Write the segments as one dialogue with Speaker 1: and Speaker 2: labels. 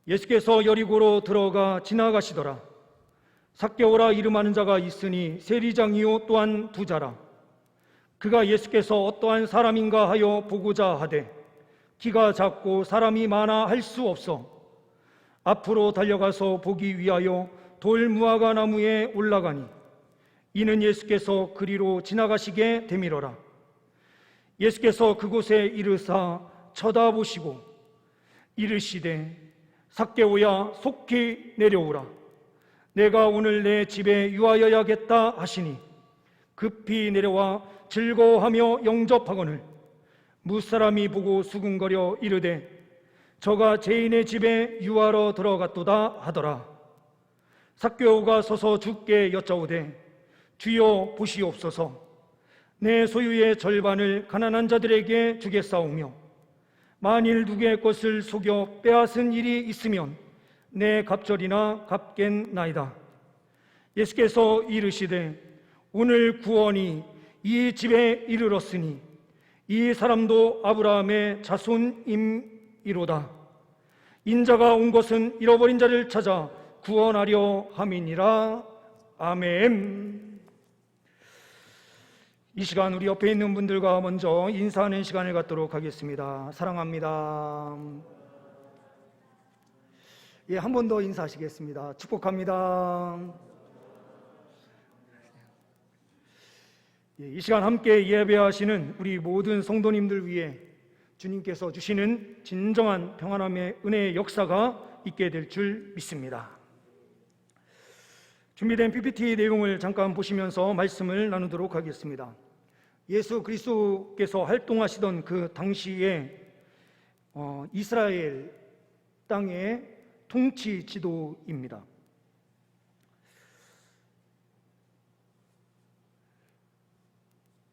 Speaker 1: 예수께서 여리고로 들어가 지나가시더라. 삭개오라 이름하는 자가 있으니 세리장이요 또한 부자라. 그가 예수께서 어떠한 사람인가 하여 보고자 하되 키가 작고 사람이 많아 할 수 없어 앞으로 달려가서 보기 위하여 돌 무화과 나무에 올라가니 이는 예수께서 그리로 지나가시게 되밀어라. 예수께서 그곳에 이르사 쳐다보시고 이르시되 삭개오야 속히 내려오라. 내가 오늘 내 집에 유하여야겠다 하시니 급히 내려와 즐거워하며 영접하거늘 무사람이 보고 수군거려 이르되 저가 죄인의 집에 유하러 들어갔도다 하더라. 삭개오가 서서 주께 여짜오되 주여 보시옵소서. 내 소유의 절반을 가난한 자들에게 주겠사오며 만일 누구의 것을 속여 빼앗은 일이 있으면 내 갑절이나 갚겠나이다. 예수께서 이르시되 오늘 구원이 이 집에 이르렀으니 이 사람도 아브라함의 자손임이로다. 인자가 온 것은 잃어버린 자를 찾아 구원하려 함이니라. 아멘. 이 시간 우리 옆에 있는 분들과 먼저 인사하는 시간을 갖도록 하겠습니다. 사랑합니다. 예, 한 번 더 인사하시겠습니다. 축복합니다. 이 시간 함께 예배하시는 우리 모든 성도님들 위해 주님께서 주시는 진정한 평안함의 은혜의 역사가 있게 될 줄 믿습니다. 준비된 PPT 내용을 잠깐 보시면서 말씀을 나누도록 하겠습니다. 예수 그리스도께서 활동하시던 그 당시에 이스라엘 땅의 통치 지도입니다.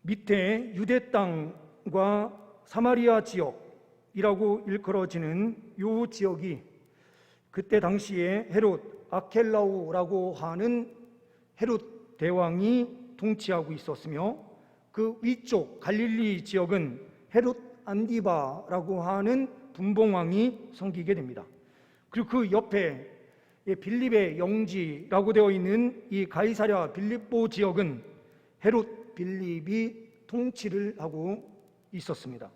Speaker 1: 밑에 유대 땅과 사마리아 지역이라고 일컬어지는 이 지역이 그때 당시에 헤롯 아켈라오라고 하는 헤롯 대왕이 통치하고 있었으며 그 위쪽 갈릴리 지역은 헤롯 안디바라고 하는 분봉왕이 섬기게 됩니다. 그리고 그 옆에 빌립의 영지라고 되어 있는 이 가이사랴 빌립보 지역은 헤롯 빌립이 통치를 하고 있었습니다.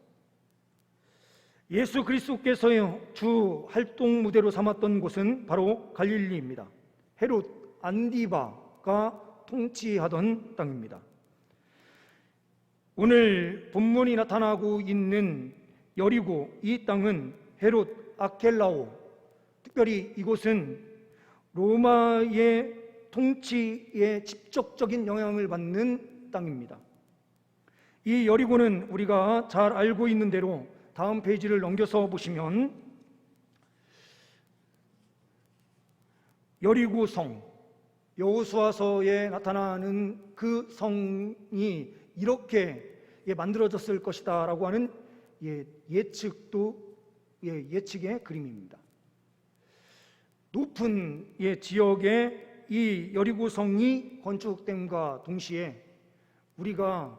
Speaker 1: 예수 그리스도께서의 주 활동 무대로 삼았던 곳은 바로 갈릴리입니다. 헤롯 안디바가 통치하던 땅입니다. 오늘 본문이 나타나고 있는 여리고, 이 땅은 헤롯 아켈라오, 특별히 이곳은 로마의 통치에 직접적인 영향을 받는 땅입니다. 이 여리고는 우리가 잘 알고 있는 대로 다음 페이지를 넘겨서 보시면 여리고 성, 여호수아서에 나타나는 그 성이 이렇게 만들어졌을 것이다 라고 하는 예측의 그림입니다. 높은 지역에 이 여리고 성이 건축됨과 동시에 우리가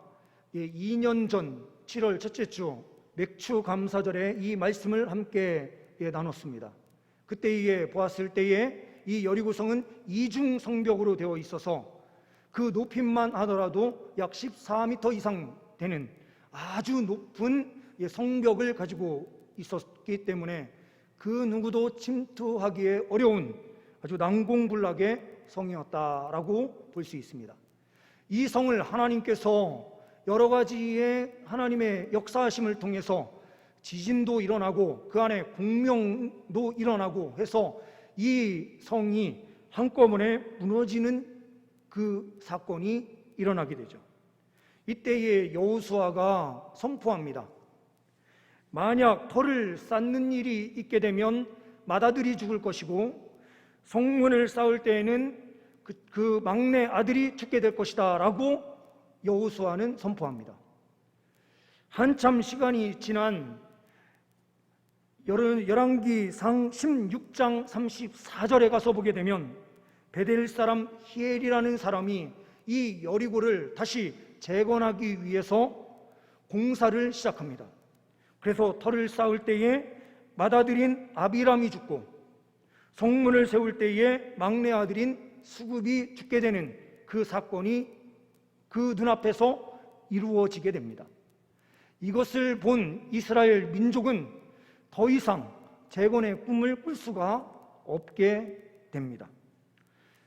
Speaker 1: 2년 전 7월 첫째 주 맥주 감사절에 이 말씀을 함께 나눴습니다. 그때에 보았을 때에 이 여리고성은 이중 성벽으로 되어 있어서 그 높이만 하더라도 약 14m 이상 되는 아주 높은 성벽을 가지고 있었기 때문에 그 누구도 침투하기에 어려운 아주 난공불락의 성이었다라고 볼 수 있습니다. 이 성을 하나님께서 여러 가지의 하나님의 역사하심을 통해서 지진도 일어나고 그 안에 공명도 일어나고 해서 이 성이 한꺼번에 무너지는 그 사건이 일어나게 되죠. 이때에 여호수아가 선포합니다. 만약 터를 쌓는 일이 있게 되면 맏아들이 죽을 것이고 성문을 쌓을 때에는 그 막내 아들이 죽게 될 것이다 라고 여호수아는 선포합니다. 한참 시간이 지난 열왕기상 16장 34절에 가서 보게 되면 베델 사람 히엘이라는 사람이 이 여리고를 다시 재건하기 위해서 공사를 시작합니다. 그래서 터를 쌓을 때에 맏아들인 아비람이 죽고 성문을 세울 때에 막내 아들인 수굽이 죽게 되는 그 사건이 그 눈앞에서 이루어지게 됩니다. 이것을 본 이스라엘 민족은 더 이상 재건의 꿈을 꿀 수가 없게 됩니다.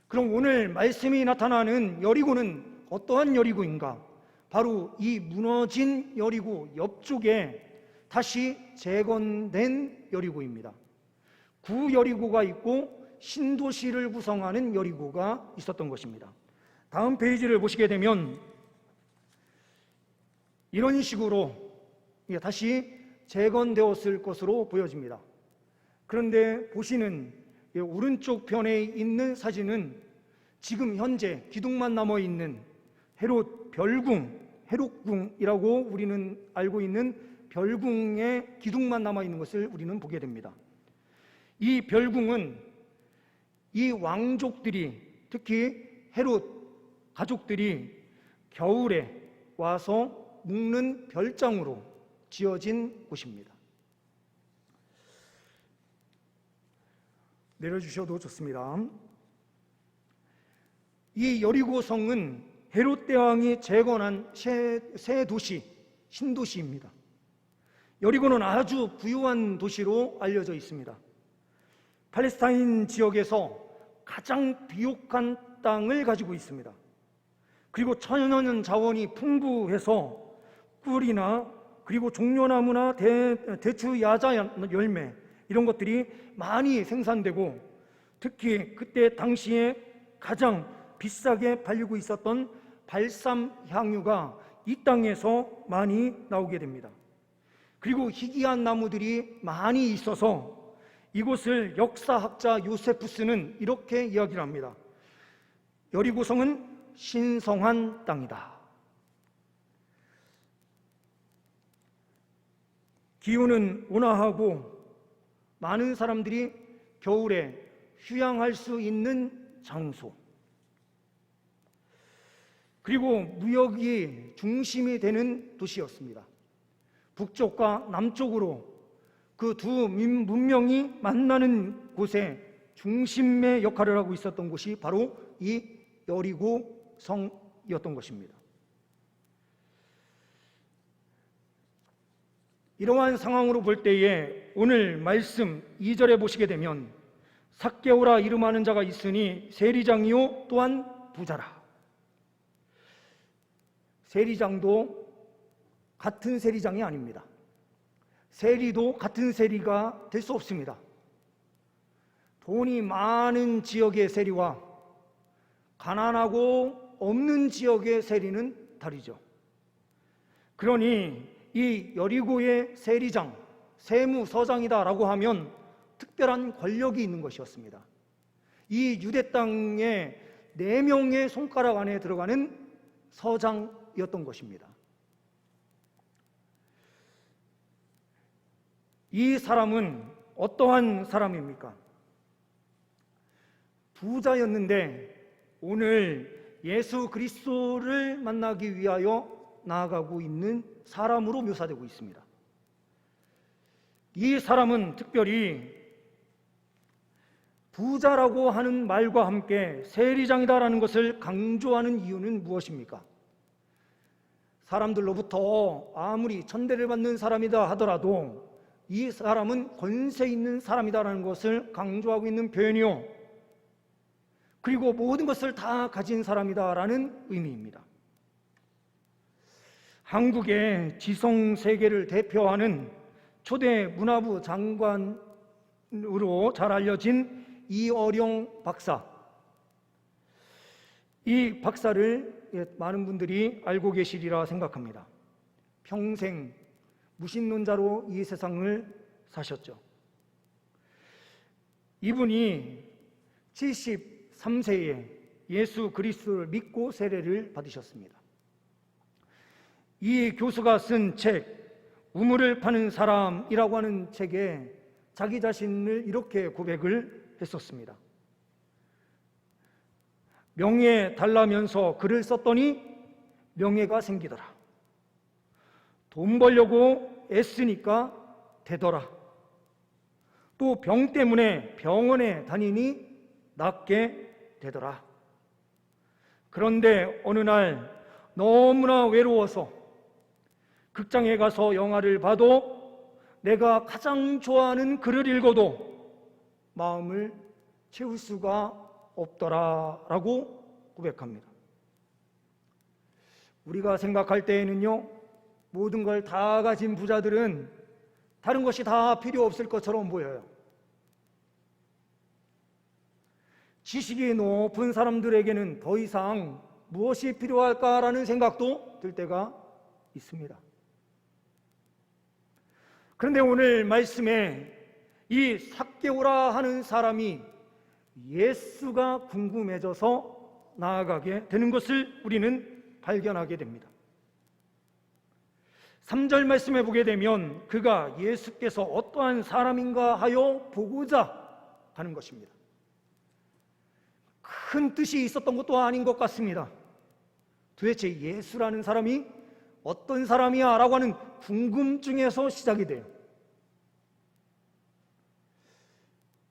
Speaker 1: 그럼 오늘 말씀이 나타나는 여리고는 어떠한 여리고인가? 바로 이 무너진 여리고 옆쪽에 다시 재건된 여리고입니다. 구여리고가 있고 신도시를 구성하는 여리고가 있었던 것입니다. 다음 페이지를 보시게 되면 이런 식으로 다시 재건되었을 것으로 보여집니다. 그런데 보시는 오른쪽 편에 있는 사진은 지금 현재 기둥만 남아 있는 헤롯 별궁, 헤롯궁이라고 우리는 알고 있는 별궁의 기둥만 남아 있는 것을 우리는 보게 됩니다. 이 별궁은 이 왕족들이, 특히 헤롯 가족들이 겨울에 와서 묵는 별장으로 지어진 곳입니다. 내려주셔도 좋습니다. 이 여리고성은 헤롯 대왕이 재건한 새 도시, 신도시입니다. 여리고는 아주 부유한 도시로 알려져 있습니다. 팔레스타인 지역에서 가장 비옥한 땅을 가지고 있습니다. 그리고 천연 자원이 풍부해서 꿀이나 그리고 종려나무나 대추 야자 열매 이런 것들이 많이 생산되고, 특히 그때 당시에 가장 비싸게 팔리고 있었던 발삼 향유가 이 땅에서 많이 나오게 됩니다. 그리고 희귀한 나무들이 많이 있어서 이곳을 역사학자 요세푸스는 이렇게 이야기를 합니다. 여리고성은 신성한 땅이다. 기후는 온화하고 많은 사람들이 겨울에 휴양할 수 있는 장소, 그리고 무역이 중심이 되는 도시였습니다. 북쪽과 남쪽으로 그 두 문명이 만나는 곳에 중심의 역할을 하고 있었던 곳이 바로 이 여리고 성이었던 것입니다. 이러한 상황으로 볼 때에 오늘 말씀 2절에 보시게 되면 삭개오라 이름하는 자가 있으니 세리장이요 또한 부자라. 세리장도 같은 세리장이 아닙니다. 세리도 같은 세리가 될 수 없습니다. 돈이 많은 지역의 세리와 가난하고 없는 지역의 세리는 다르죠. 그러니 이 여리고의 세리장, 세무서장이다라고 하면 특별한 권력이 있는 것이었습니다. 이 유대 땅에 4명의 손가락 안에 들어가는 서장이었던 것입니다. 이 사람은 어떠한 사람입니까? 부자였는데 오늘 예수 그리스도를 만나기 위하여 나아가고 있는 사람으로 묘사되고 있습니다. 이 사람은 특별히 부자라고 하는 말과 함께 세리장이다라는 것을 강조하는 이유는 무엇입니까? 사람들로부터 아무리 천대를 받는 사람이다 하더라도 이 사람은 권세 있는 사람이다라는 것을 강조하고 있는 표현이요, 그리고 모든 것을 다 가진 사람이다라는 의미입니다. 한국의 지성세계를 대표하는 초대 문화부 장관으로 잘 알려진 이어룡 박사, 이 박사를 많은 분들이 알고 계시리라 생각합니다. 평생 무신론자로 이 세상을 사셨죠. 이분이 73세에 예수 그리스도를 믿고 세례를 받으셨습니다. 이 교수가 쓴 책 우물을 파는 사람이라고 하는 책에 자기 자신을 이렇게 고백을 했었습니다. 명예 달라면서 글을 썼더니 명예가 생기더라. 돈 벌려고 애쓰니까 되더라. 또 병 때문에 병원에 다니니 낫게 되더라. 그런데 어느 날 너무나 외로워서 극장에 가서 영화를 봐도 내가 가장 좋아하는 글을 읽어도 마음을 채울 수가 없더라라고 고백합니다. 우리가 생각할 때에는요, 모든 걸 다 가진 부자들은 다른 것이 다 필요 없을 것처럼 보여요. 지식이 높은 사람들에게는 더 이상 무엇이 필요할까라는 생각도 들 때가 있습니다. 그런데 오늘 말씀에 이 삭개오라 하는 사람이 예수가 궁금해져서 나아가게 되는 것을 우리는 발견하게 됩니다. 3절 말씀에 보게 되면 그가 예수께서 어떠한 사람인가 하여 보고자 하는 것입니다. 큰 뜻이 있었던 것도 아닌 것 같습니다. 도대체 예수라는 사람이 어떤 사람이야? 라고 하는 궁금증에서 시작이 돼요.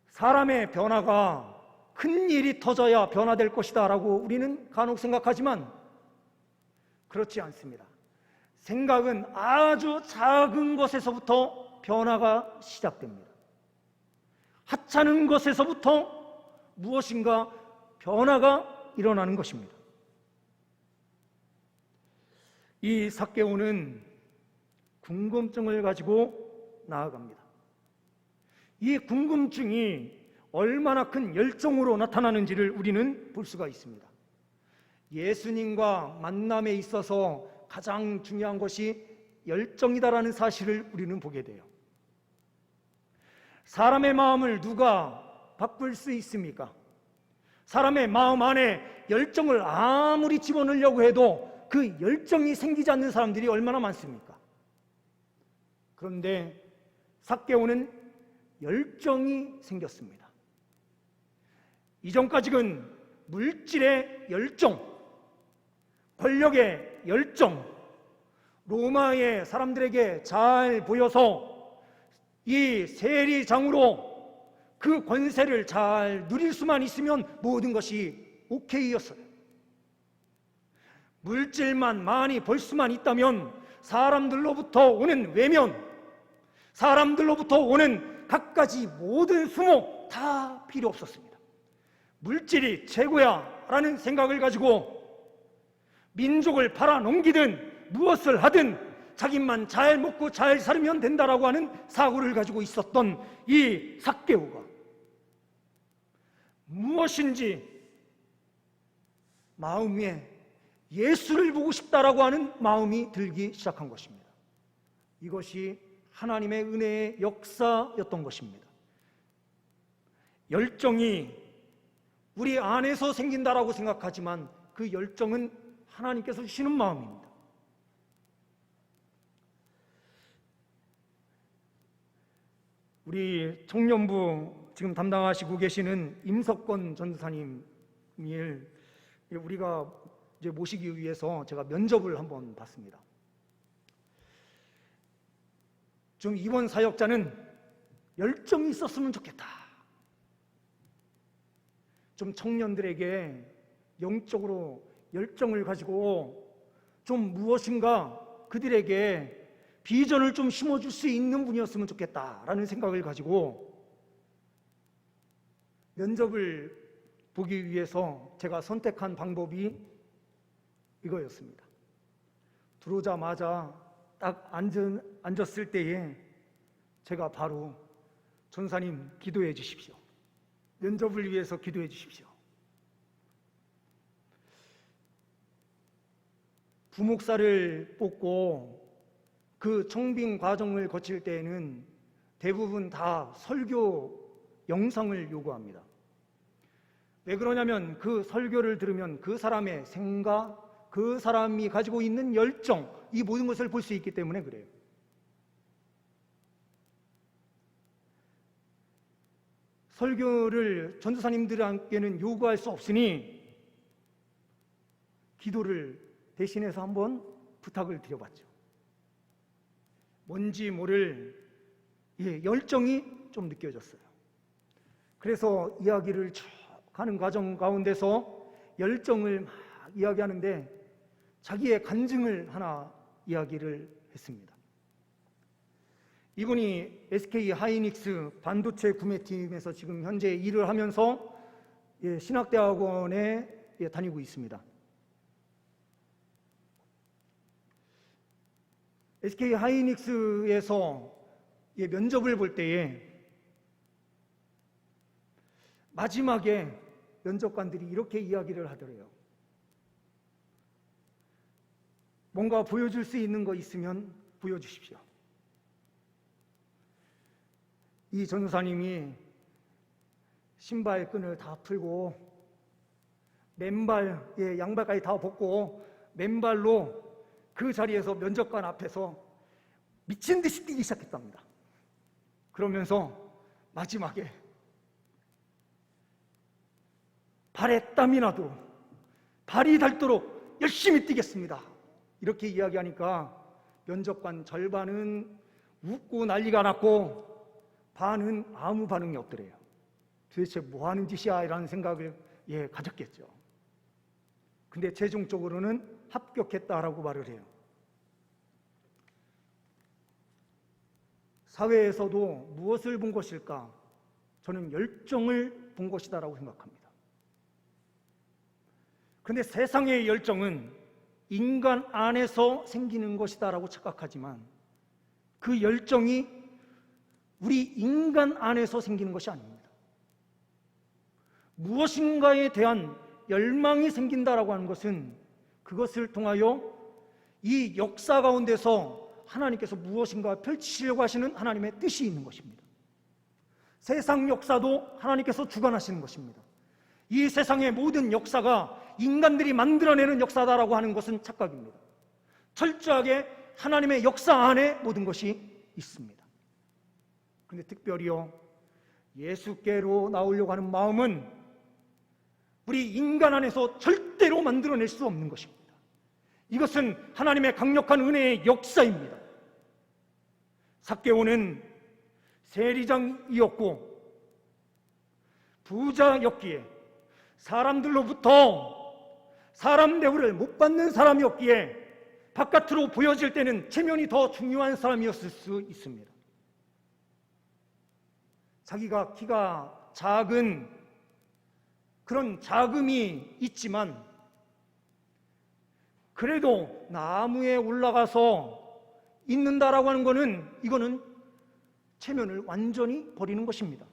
Speaker 1: 사람의 변화가 큰 일이 터져야 변화될 것이다 라고 우리는 간혹 생각하지만 그렇지 않습니다. 생각은 아주 작은 것에서부터 변화가 시작됩니다. 하찮은 것에서부터 무엇인가 변화가 일어나는 것입니다. 이 삭개오는 궁금증을 가지고 나아갑니다. 이 궁금증이 얼마나 큰 열정으로 나타나는지를 우리는 볼 수가 있습니다. 예수님과 만남에 있어서 가장 중요한 것이 열정이다라는 사실을 우리는 보게 돼요. 사람의 마음을 누가 바꿀 수 있습니까? 사람의 마음 안에 열정을 아무리 집어넣으려고 해도 그 열정이 생기지 않는 사람들이 얼마나 많습니까? 그런데 삭개오는 열정이 생겼습니다. 이전까지는 물질의 열정, 권력의 열정, 로마의 사람들에게 잘 보여서 이 세리장으로 그 권세를 잘 누릴 수만 있으면 모든 것이 오케이였어요. 물질만 많이 벌 수만 있다면 사람들로부터 오는 외면, 사람들로부터 오는 갖가지 모든 수모 다 필요 없었습니다. 물질이 최고야 라는 생각을 가지고 민족을 팔아넘기든 무엇을 하든 자기만 잘 먹고 잘 살면 된다라고 하는 사고를 가지고 있었던 이 삭개오가 무엇인지 마음에 예수를 보고 싶다라고 하는 마음이 들기 시작한 것입니다. 이것이 하나님의 은혜의 역사였던 것입니다. 열정이 우리 안에서 생긴다라고 생각하지만 그 열정은 하나님께서 주시는 마음입니다. 우리 청년부 지금 담당하시고 계시는 임석권 전도사님을 우리가 이제 모시기 위해서 제가 면접을 한번 봤습니다. 좀 이번 사역자는 열정이 있었으면 좋겠다. 좀 청년들에게 영적으로 열정을 가지고 좀 무엇인가 그들에게 비전을 좀 심어줄 수 있는 분이었으면 좋겠다라는 생각을 가지고 면접을 보기 위해서 제가 선택한 방법이 이거였습니다. 들어오자마자 딱 앉았을 때에 제가 바로 전사님 기도해 주십시오. 면접을 위해서 기도해 주십시오. 부목사를 뽑고 그 청빙 과정을 거칠 때에는 대부분 다 설교 영상을 요구합니다. 왜 그러냐면 그 설교를 들으면 그 사람의 생각, 그 사람이 가지고 있는 열정, 이 모든 것을 볼 수 있기 때문에 그래요. 설교를 전도사님들에게는 요구할 수 없으니 기도를 대신해서 한번 부탁을 드려봤죠. 뭔지 모를 열정이 좀 느껴졌어요. 그래서 이야기를 쭉 가는 과정 가운데서 열정을 막 이야기하는데 자기의 간증을 하나 이야기를 했습니다. 이분이 SK 하이닉스 반도체 구매팀에서 지금 현재 일을 하면서 신학대학원에 다니고 있습니다. SK 하이닉스에서 면접을 볼 때에 마지막에 면접관들이 이렇게 이야기를 하더래요. 뭔가 보여줄 수 있는 거 있으면 보여주십시오. 이 전도사님이 신발 끈을 다 풀고 맨발, 양발까지 다 벗고 맨발로 그 자리에서 면접관 앞에서 미친 듯이 뛰기 시작했답니다. 그러면서 마지막에 발에 땀이 나도 발이 닳도록 열심히 뛰겠습니다. 이렇게 이야기하니까 면접관 절반은 웃고 난리가 났고 반은 아무 반응이 없더래요. 도대체 뭐 하는 짓이야? 이라는 생각을 가졌겠죠. 근데 최종적으로는 합격했다라고 말을 해요. 사회에서도 무엇을 본 것일까? 저는 열정을 본 것이다라고 생각합니다. 근데 세상의 열정은 인간 안에서 생기는 것이다라고 착각하지만 그 열정이 우리 인간 안에서 생기는 것이 아닙니다. 무엇인가에 대한 열망이 생긴다라고 하는 것은 그것을 통하여 이 역사 가운데서 하나님께서 무엇인가 펼치시려고 하시는 하나님의 뜻이 있는 것입니다. 세상 역사도 하나님께서 주관하시는 것입니다. 이 세상의 모든 역사가 인간들이 만들어내는 역사다라고 하는 것은 착각입니다. 철저하게 하나님의 역사 안에 모든 것이 있습니다. 그런데 특별히요, 예수께로 나오려고 하는 마음은 우리 인간 안에서 절대로 만들어낼 수 없는 것입니다. 이것은 하나님의 강력한 은혜의 역사입니다. 삭개오는 세리장이었고 부자였기에 사람들로부터 사람 대우를 못 받는 사람이었기에 바깥으로 보여질 때는 체면이 더 중요한 사람이었을 수 있습니다. 자기가 키가 작은 그런 자금이 있지만 그래도 나무에 올라가서 있는다라고 하는 것은 이거는 체면을 완전히 버리는 것입니다.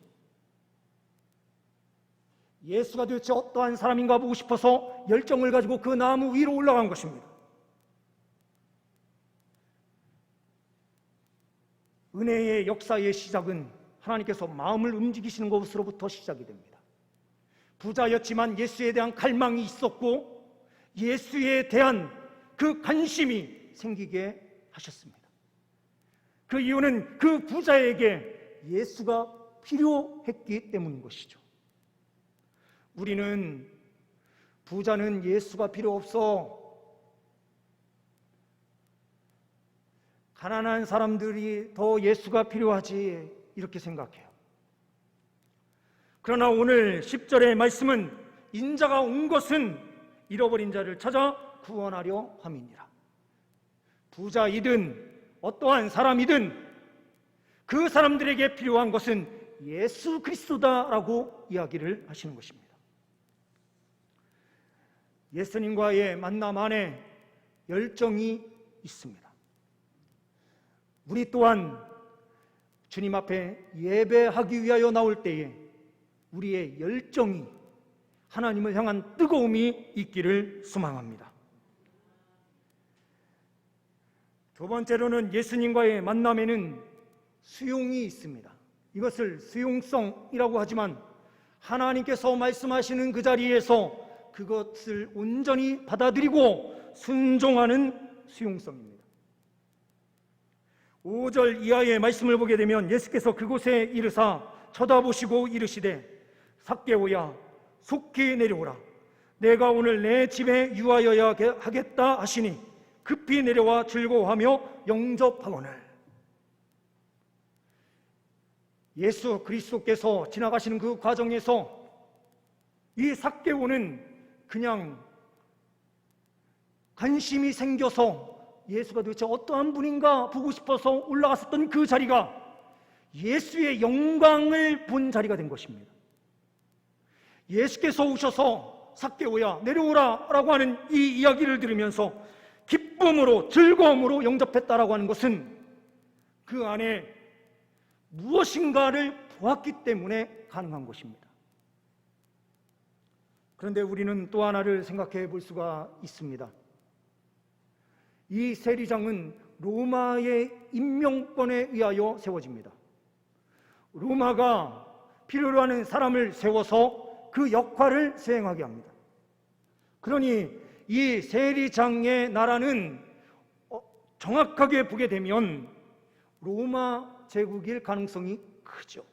Speaker 1: 예수가 도대체 어떠한 사람인가 보고 싶어서 열정을 가지고 그 나무 위로 올라간 것입니다. 은혜의 역사의 시작은 하나님께서 마음을 움직이시는 것으로부터 시작이 됩니다. 부자였지만 예수에 대한 갈망이 있었고 예수에 대한 그 관심이 생기게 하셨습니다. 그 이유는 그 부자에게 예수가 필요했기 때문인 것이죠. 우리는 부자는 예수가 필요 없어, 가난한 사람들이 더 예수가 필요하지, 이렇게 생각해요. 그러나 오늘 10절의 말씀은 인자가 온 것은 잃어버린 자를 찾아 구원하려 함이니라. 부자이든 어떠한 사람이든 그 사람들에게 필요한 것은 예수 그리스도다라고 이야기를 하시는 것입니다. 예수님과의 만남 안에 열정이 있습니다. 우리 또한 주님 앞에 예배하기 위하여 나올 때에 우리의 열정이, 하나님을 향한 뜨거움이 있기를 소망합니다. 두 번째로는 예수님과의 만남에는 수용이 있습니다. 이것을 수용성이라고 하지만 하나님께서 말씀하시는 그 자리에서 그것을 온전히 받아들이고 순종하는 수용성입니다. 5절 이하의 말씀을 보게 되면 예수께서 그곳에 이르사 쳐다보시고 이르시되 삭개오야 속히 내려오라. 내가 오늘 내 집에 유하여야 하겠다 하시니 급히 내려와 즐거워하며 영접하거늘. 예수 그리스도께서 지나가시는 그 과정에서 이 삭개오는 그냥 관심이 생겨서 예수가 도대체 어떠한 분인가 보고 싶어서 올라갔었던 그 자리가 예수의 영광을 본 자리가 된 것입니다. 예수께서 오셔서 삭개오야 내려오라 라고 하는 이 이야기를 들으면서 기쁨으로 즐거움으로 영접했다라고 하는 것은 그 안에 무엇인가를 보았기 때문에 가능한 것입니다. 그런데 우리는 또 하나를 생각해 볼 수가 있습니다. 이 세리장은 로마의 임명권에 의하여 세워집니다. 로마가 필요로 하는 사람을 세워서 그 역할을 수행하게 합니다. 그러니 이 세리장의 나라는 정확하게 보게 되면 로마 제국일 가능성이 크죠.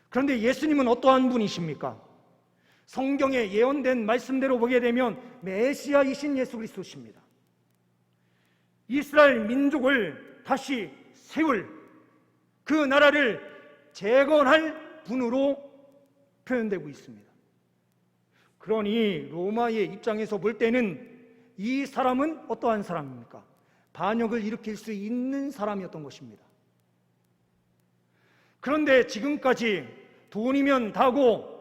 Speaker 1: 그런데 예수님은 어떠한 분이십니까? 성경에 예언된 말씀대로 보게 되면 메시아이신 예수 그리스도십니다. 이스라엘 민족을 다시 세울 그 나라를 재건할 분으로 표현되고 있습니다. 그러니 로마의 입장에서 볼 때는 이 사람은 어떠한 사람입니까? 반역을 일으킬 수 있는 사람이었던 것입니다. 그런데 지금까지 돈이면 다고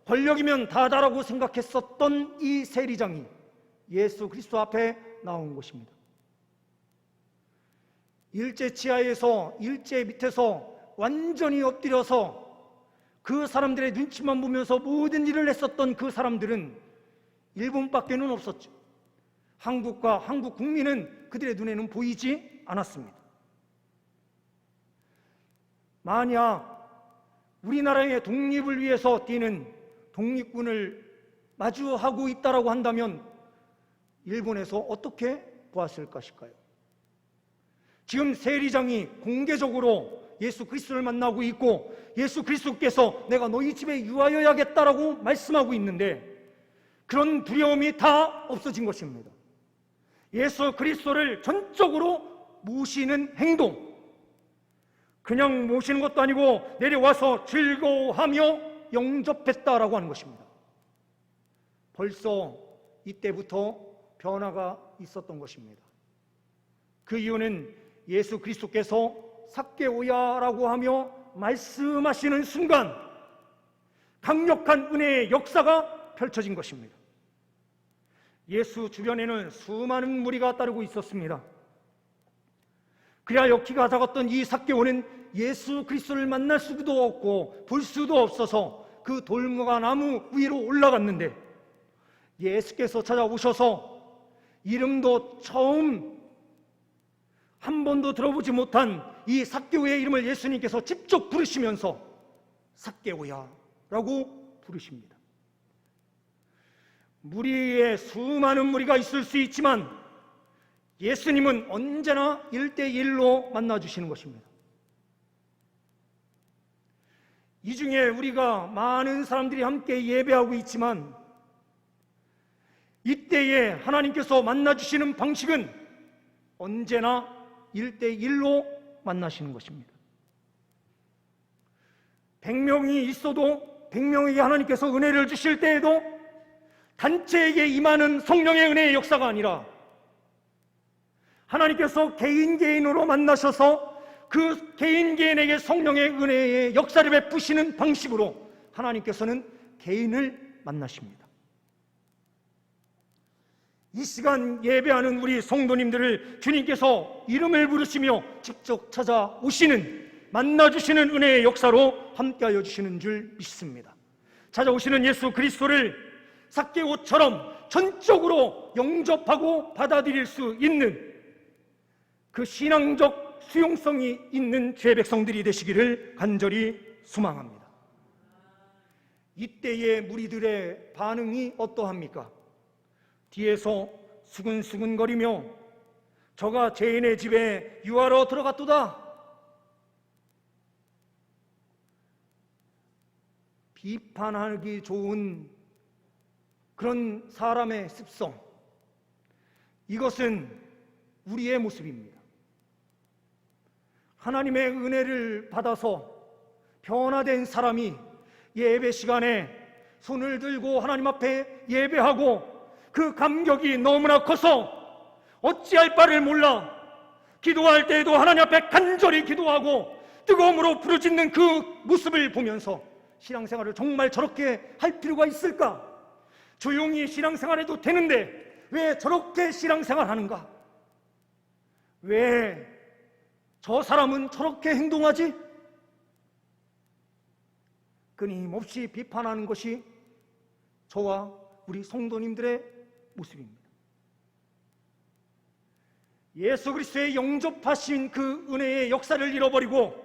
Speaker 1: 권력이면 다다라고 생각했었던 이 세리장이 예수 그리스도 앞에 나온 것입니다. 일제 치하에서 일제 밑에서 완전히 엎드려서 그 사람들의 눈치만 보면서 모든 일을 했었던 그 사람들은 일본밖에는 없었죠. 한국과 한국 국민은 그들의 눈에는 보이지 않았습니다. 만약 우리나라의 독립을 위해서 뛰는 독립군을 마주하고 있다라고 한다면 일본에서 어떻게 보았을 것일까요? 지금 세리장이 공개적으로 예수 그리스도를 만나고 있고 예수 그리스도께서 내가 너희 집에 유하여야겠다라고 말씀하고 있는데 그런 두려움이 다 없어진 것입니다. 예수 그리스도를 전적으로 모시는 행동, 그냥 모시는 것도 아니고 내려와서 즐거워하며 영접했다라고 하는 것입니다. 벌써 이때부터 변화가 있었던 것입니다. 그 이유는 예수 그리스도께서 삭개오야라고 하며 말씀하시는 순간 강력한 은혜의 역사가 펼쳐진 것입니다. 예수 주변에는 수많은 무리가 따르고 있었습니다. 그래야 키가 작았던 이 삭개오는 예수 그리스도를 만날 수도 없고 볼 수도 없어서 그 돌무화 나무 위로 올라갔는데 예수께서 찾아오셔서 이름도 처음 한 번도 들어보지 못한 이 삭개오의 이름을 예수님께서 직접 부르시면서 삭개오야라고 부르십니다. 무리에 수많은 무리가 있을 수 있지만 예수님은 언제나 1대1로 만나주시는 것입니다. 이 중에 우리가 많은 사람들이 함께 예배하고 있지만 이때에 하나님께서 만나주시는 방식은 언제나 1대1로 만나시는 것입니다. 100명이 있어도 100명에게 하나님께서 은혜를 주실 때에도 단체에게 임하는 성령의 은혜의 역사가 아니라 하나님께서 개인 개인으로 만나셔서 그 개인 개인에게 성령의 은혜의 역사를 베푸시는 방식으로 하나님께서는 개인을 만나십니다. 이 시간 예배하는 우리 성도님들을 주님께서 이름을 부르시며 직접 찾아오시는 만나주시는 은혜의 역사로 함께하여 주시는 줄 믿습니다. 찾아오시는 예수 그리스도를 삭개오처럼 전적으로 영접하고 받아들일 수 있는 그 신앙적 수용성이 있는 주의 백성들이 되시기를 간절히 소망합니다. 이때의 무리들의 반응이 어떠합니까? 뒤에서 수근수근거리며 저가 죄인의 집에 유하러 들어갔도다, 비판하기 좋은 그런 사람의 습성, 이것은 우리의 모습입니다. 하나님의 은혜를 받아서 변화된 사람이 예배 시간에 손을 들고 하나님 앞에 예배하고 그 감격이 너무나 커서 어찌할 바를 몰라 기도할 때에도 하나님 앞에 간절히 기도하고 뜨거움으로 부르짖는 그 모습을 보면서 신앙생활을 정말 저렇게 할 필요가 있을까? 조용히 신앙생활해도 되는데 왜 저렇게 신앙생활하는가? 왜 저 사람은 저렇게 행동하지? 끊임없이 비판하는 것이 저와 우리 성도님들의 모습입니다. 예수 그리스도의 영접하신 그 은혜의 역사를 잃어버리고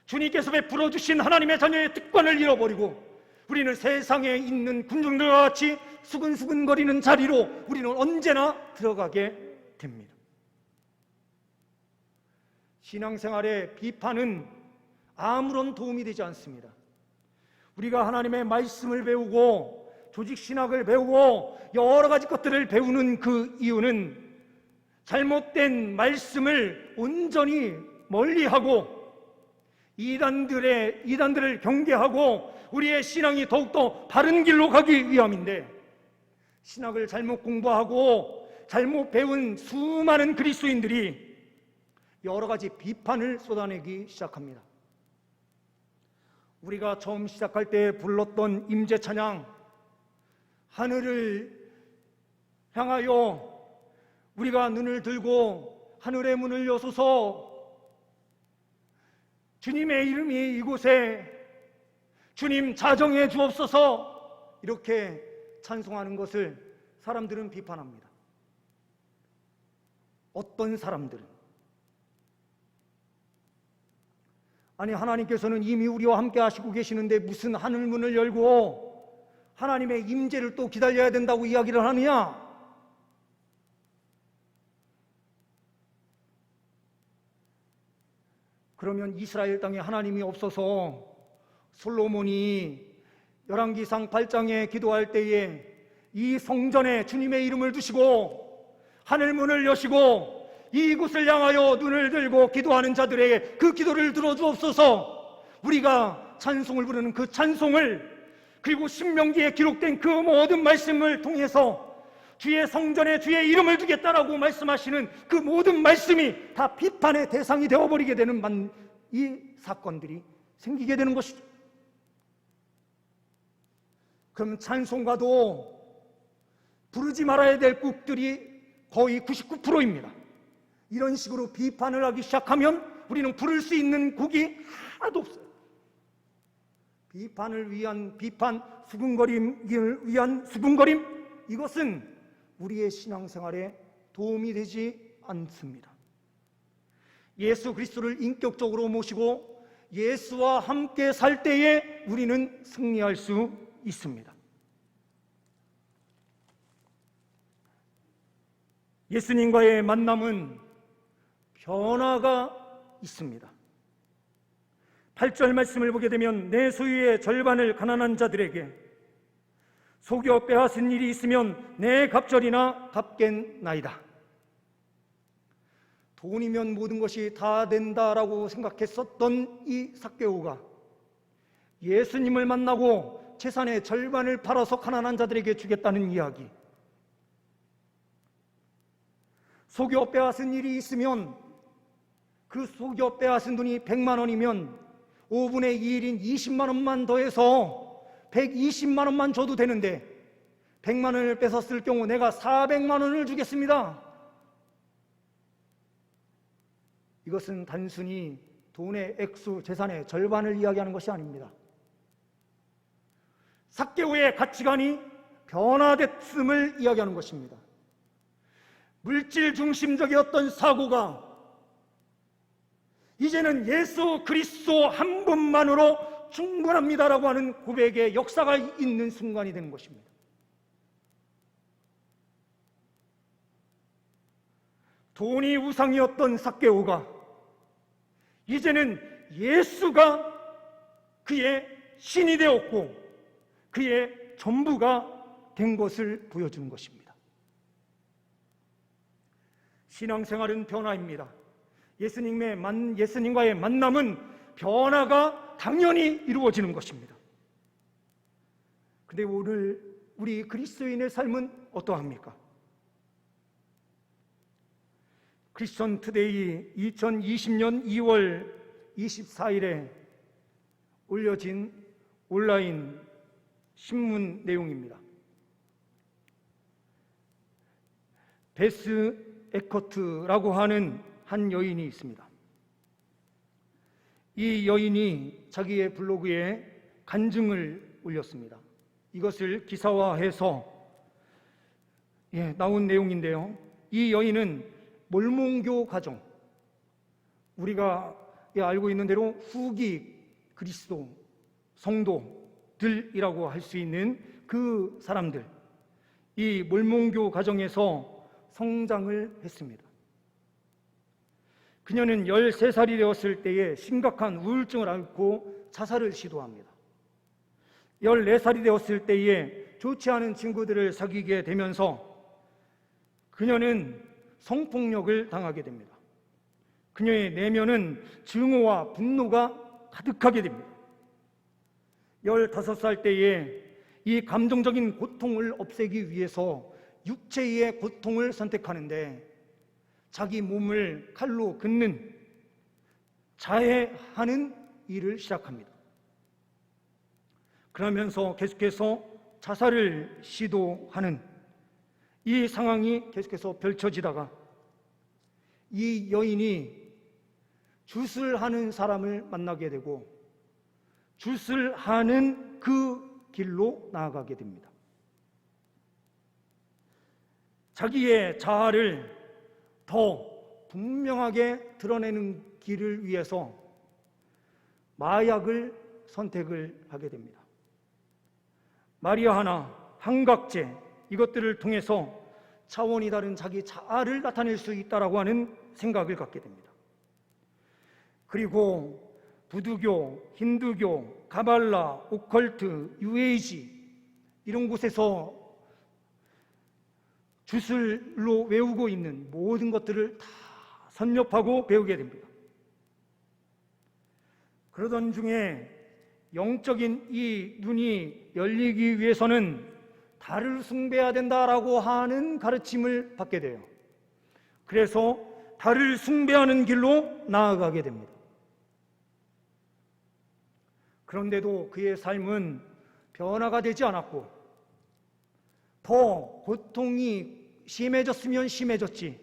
Speaker 1: 주님께서 베풀어 주신 하나님의 자녀의 특권을 잃어버리고 우리는 세상에 있는 군중들과 같이 수근수근거리는 자리로 우리는 언제나 들어가게 됩니다. 신앙생활의 비판은 아무런 도움이 되지 않습니다. 우리가 하나님의 말씀을 배우고 조직신학을 배우고 여러 가지 것들을 배우는 그 이유는 잘못된 말씀을 온전히 멀리하고 이단들을 경계하고 우리의 신앙이 더욱더 바른 길로 가기 위함인데, 신학을 잘못 공부하고 잘못 배운 수많은 그리스도인들이 여러 가지 비판을 쏟아내기 시작합니다. 우리가 처음 시작할 때 불렀던 임재찬양, 하늘을 향하여 우리가 눈을 들고 하늘의 문을 여소서, 주님의 이름이 이곳에 주님 자정해 주옵소서, 이렇게 찬송하는 것을 사람들은 비판합니다. 어떤 사람들은 아니, 하나님께서는 이미 우리와 함께 하시고 계시는데 무슨 하늘문을 열고 하나님의 임재를 또 기다려야 된다고 이야기를 하느냐? 그러면 이스라엘 땅에 하나님이 없어서 솔로몬이 열왕기상 8장에 기도할 때에 이 성전에 주님의 이름을 두시고 하늘문을 여시고 이곳을 향하여 눈을 들고 기도하는 자들에게 그 기도를 들어주옵소서, 우리가 찬송을 부르는 그 찬송을, 그리고 신명기에 기록된 그 모든 말씀을 통해서 주의 성전에 주의 이름을 두겠다라고 말씀하시는 그 모든 말씀이 다 비판의 대상이 되어버리게 되는 이 사건들이 생기게 되는 것이죠. 그럼 찬송가도 부르지 말아야 될 곡들이 거의 99%입니다. 이런 식으로 비판을 하기 시작하면 우리는 부를 수 있는 곡이 하나도 없어요. 비판을 위한 비판, 수군거림을 위한 수군거림, 이것은 우리의 신앙생활에 도움이 되지 않습니다. 예수 그리스도를 인격적으로 모시고 예수와 함께 살 때에 우리는 승리할 수 있습니다. 예수님과의 만남은 변화가 있습니다. 8절 말씀을 보게 되면 내 소유의 절반을 가난한 자들에게, 속여 빼앗은 일이 있으면 내 갑절이나 갚겠나이다. 돈이면 모든 것이 다 된다라고 생각했었던 이 삭개오가 예수님을 만나고 재산의 절반을 팔아서 가난한 자들에게 주겠다는 이야기, 속여 빼앗은 일이 있으면 그 속여 빼앗은 돈이 100만 원이면 5분의 2일인 20만 원만 더해서 120만 원만 줘도 되는데 100만 원을 뺏었을 경우 내가 400만 원을 주겠습니다. 이것은 단순히 돈의 액수, 재산의 절반을 이야기하는 것이 아닙니다. 삭개오의 가치관이 변화됐음을 이야기하는 것입니다. 물질 중심적이었던 사고가 이제는 예수 그리스도 한 분만으로 충분합니다라고 하는 고백의 역사가 있는 순간이 되는 것입니다. 돈이 우상이었던 삭개오가 이제는 예수가 그의 신이 되었고 그의 전부가 된 것을 보여주는 것입니다. 신앙생활은 변화입니다. 예수님과의 만남은 변화가 당연히 이루어지는 것입니다. 그런데 오늘 우리 그리스도인의 삶은 어떠합니까? 크리스천 투데이 2020년 2월 24일에 올려진 온라인 신문 내용입니다. 베스 에커트라고 하는 한 여인이 있습니다. 이 여인이 자기의 블로그에 간증을 올렸습니다. 이것을 기사화해서 나온 내용인데요. 이 여인은 몰몬교 가정, 우리가 알고 있는 대로 후기 그리스도 성도들이라고 할 수 있는 그 사람들, 이 몰몬교 가정에서 성장을 했습니다. 그녀는 13살이 되었을 때에 심각한 우울증을 앓고 자살을 시도합니다. 14살이 되었을 때에 좋지 않은 친구들을 사귀게 되면서 그녀는 성폭력을 당하게 됩니다. 그녀의 내면은 증오와 분노가 가득하게 됩니다. 15살 때에 이 감정적인 고통을 없애기 위해서 육체의 고통을 선택하는데 자기 몸을 칼로 긋는, 자해하는 일을 시작합니다. 그러면서 계속해서 자살을 시도하는 이 상황이 계속해서 펼쳐지다가 이 여인이 죗을 하는 사람을 만나게 되고 죗을 하는 그 길로 나아가게 됩니다. 자기의 자아를 더 분명하게 드러내는 길을 위해서 마약을 선택을 하게 됩니다. 마리아하나, 한각제, 이것들을 통해서 차원이 다른 자기 자아를 나타낼 수 있다라고 하는 생각을 갖게 됩니다. 그리고 부두교, 힌두교, 가발라, 오컬트, UAG 이런 곳에서 주술로 외우고 있는 모든 것들을 다 섭렵하고 배우게 됩니다. 그러던 중에 영적인 이 눈이 열리기 위해서는 달을 숭배해야 된다라고 하는 가르침을 받게 돼요. 그래서 달을 숭배하는 길로 나아가게 됩니다. 그런데도 그의 삶은 변화가 되지 않았고 더 고통이 심해졌으면 심해졌지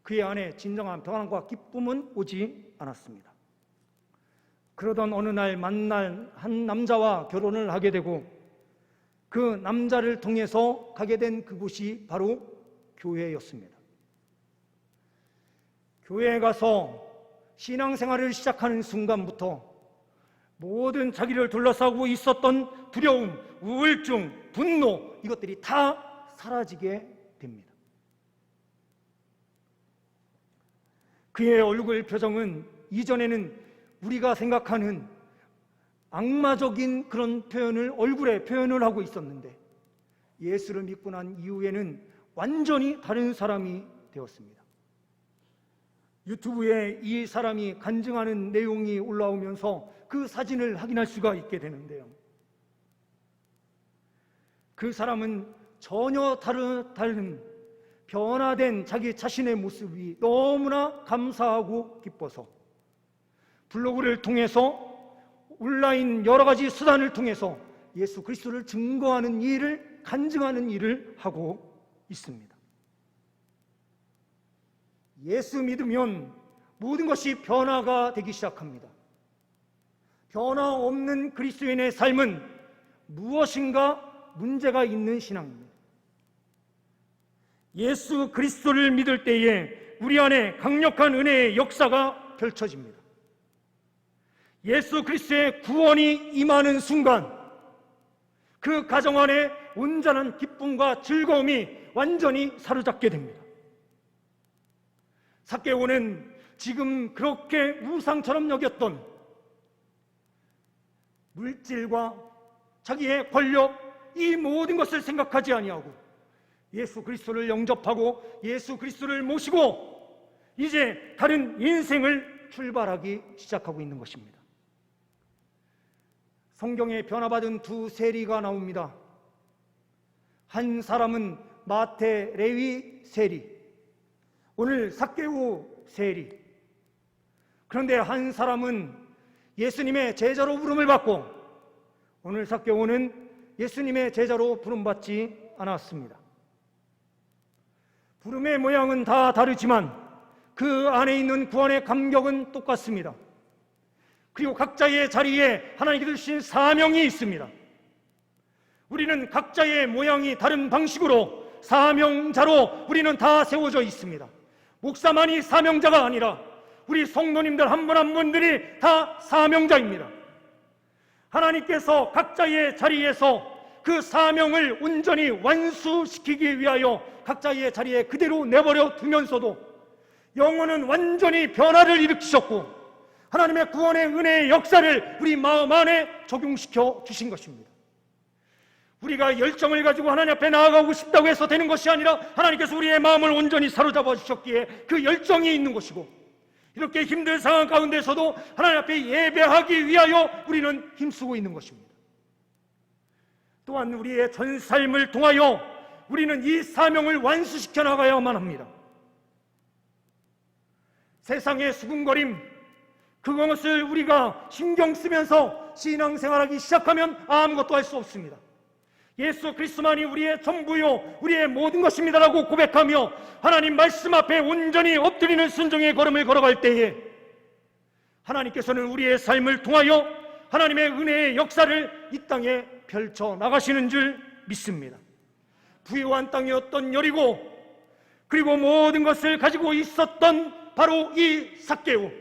Speaker 1: 그의 안에 진정한 평안과 기쁨은 오지 않았습니다. 그러던 어느 날 만난 한 남자와 결혼을 하게 되고 그 남자를 통해서 가게 된 그곳이 바로 교회였습니다. 교회에 가서 신앙생활을 시작하는 순간부터 모든 자기를 둘러싸고 있었던 두려움, 우울증, 분노 이것들이 다 사라지게 됩니다. 그의 얼굴 표정은 이전에는 우리가 생각하는 악마적인 그런 표현을 얼굴에 표현을 하고 있었는데 예수를 믿고 난 이후에는 완전히 다른 사람이 되었습니다. 유튜브에 이 사람이 간증하는 내용이 올라오면서 그 사진을 확인할 수가 있게 되는데요. 그 사람은 전혀 다른 변화된 자기 자신의 모습이 너무나 감사하고 기뻐서 블로그를 통해서 온라인 여러 가지 수단을 통해서 예수 그리스도를 증거하는 일을, 간증하는 일을 하고 있습니다. 예수 믿으면 모든 것이 변화가 되기 시작합니다. 변화 없는 그리스도인의 삶은 무엇인가 문제가 있는 신앙입니다. 예수 그리스도를 믿을 때에 우리 안에 강력한 은혜의 역사가 펼쳐집니다. 예수 그리스도의 구원이 임하는 순간 그 가정 안에 온전한 기쁨과 즐거움이 완전히 사로잡게 됩니다. 삭개오는 지금 그렇게 우상처럼 여겼던 물질과 자기의 권력 이 모든 것을 생각하지 아니하고 예수 그리스도를 영접하고 예수 그리스도를 모시고 이제 다른 인생을 출발하기 시작하고 있는 것입니다. 성경에 변화받은 두 세리가 나옵니다. 한 사람은 마태, 레위 세리, 오늘 삭개오 세리. 그런데 한 사람은 예수님의 제자로 부름을 받고 오늘 삭개오는 예수님의 제자로 부름받지 않았습니다. 부름의 모양은 다 다르지만 그 안에 있는 구원의 감격은 똑같습니다. 그리고 각자의 자리에 하나님께서 주신 사명이 있습니다. 우리는 각자의 모양이 다른 방식으로 사명자로 우리는 다 세워져 있습니다. 목사만이 사명자가 아니라 우리 성도님들 한 분 한 분들이 다 사명자입니다. 하나님께서 각자의 자리에서 그 사명을 온전히 완수시키기 위하여 각자의 자리에 그대로 내버려 두면서도 영혼은 완전히 변화를 일으키셨고 하나님의 구원의 은혜의 역사를 우리 마음 안에 적용시켜 주신 것입니다. 우리가 열정을 가지고 하나님 앞에 나아가고 싶다고 해서 되는 것이 아니라 하나님께서 우리의 마음을 온전히 사로잡아 주셨기에 그 열정이 있는 것이고 이렇게 힘든 상황 가운데서도 하나님 앞에 예배하기 위하여 우리는 힘쓰고 있는 것입니다. 또한 우리의 전 삶을 통하여 우리는 이 사명을 완수시켜 나가야만 합니다. 세상의 수군거림, 그것을 우리가 신경 쓰면서 신앙생활하기 시작하면 아무것도 할 수 없습니다. 예수 그리스도만이 우리의 전부요 우리의 모든 것입니다라고 고백하며 하나님 말씀 앞에 온전히 엎드리는 순종의 걸음을 걸어갈 때에 하나님께서는 우리의 삶을 통하여 하나님의 은혜의 역사를 이 땅에 펼쳐 나가시는 줄 믿습니다. 부유한 땅이었던 여리고, 그리고 모든 것을 가지고 있었던 바로 이 삭개오,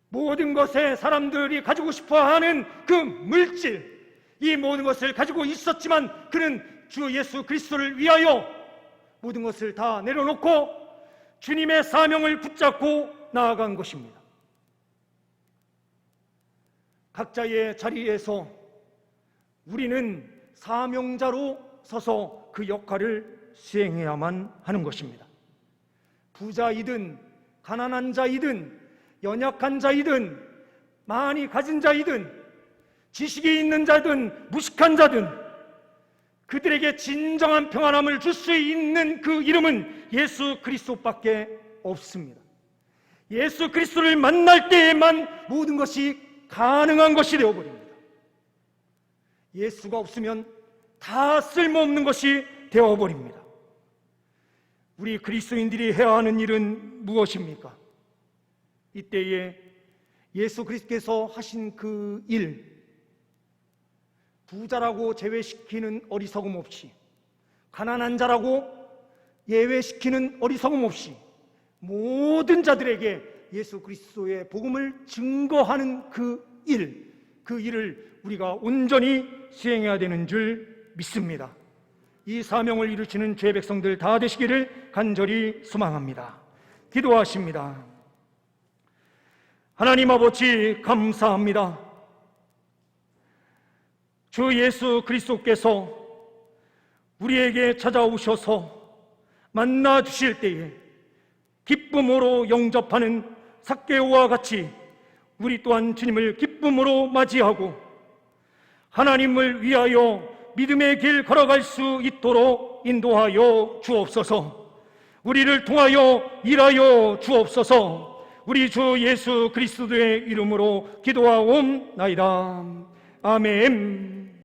Speaker 1: 모든 것에 사람들이 가지고 싶어하는 그 물질, 이 모든 것을 가지고 있었지만 그는 주 예수 그리스도를 위하여 모든 것을 다 내려놓고 주님의 사명을 붙잡고 나아간 것입니다. 각자의 자리에서 우리는 사명자로 서서 그 역할을 수행해야만 하는 것입니다. 부자이든 가난한 자이든 연약한 자이든 많이 가진 자이든 지식이 있는 자든 무식한 자든 그들에게 진정한 평안함을 줄 수 있는 그 이름은 예수 그리스도밖에 없습니다. 예수 그리스도를 만날 때에만 모든 것이 가능한 것이 되어버립니다. 예수가 없으면 다 쓸모없는 것이 되어버립니다. 우리 그리스도인들이 해야 하는 일은 무엇입니까? 이때에 예수 그리스도께서 하신 그 일, 부자라고 제외시키는 어리석음 없이, 가난한 자라고 예외시키는 어리석음 없이 모든 자들에게 예수 그리스도의 복음을 증거하는 그 일을 우리가 온전히 수행해야 되는 줄 믿습니다. 이 사명을 이루시는 주의 백성들 다 되시기를 간절히 소망합니다. 기도하십니다. 하나님 아버지 감사합니다. 주 예수 그리스도께서 우리에게 찾아오셔서 만나 주실 때에 기쁨으로 영접하는 삭개오와 같이 우리 또한 주님을 기쁨으로 맞이하고 하나님을 위하여 믿음의 길 걸어갈 수 있도록 인도하여 주옵소서. 우리를 통하여 일하여 주옵소서. 우리 주 예수 그리스도의 이름으로 기도하옵나이다. 아멘.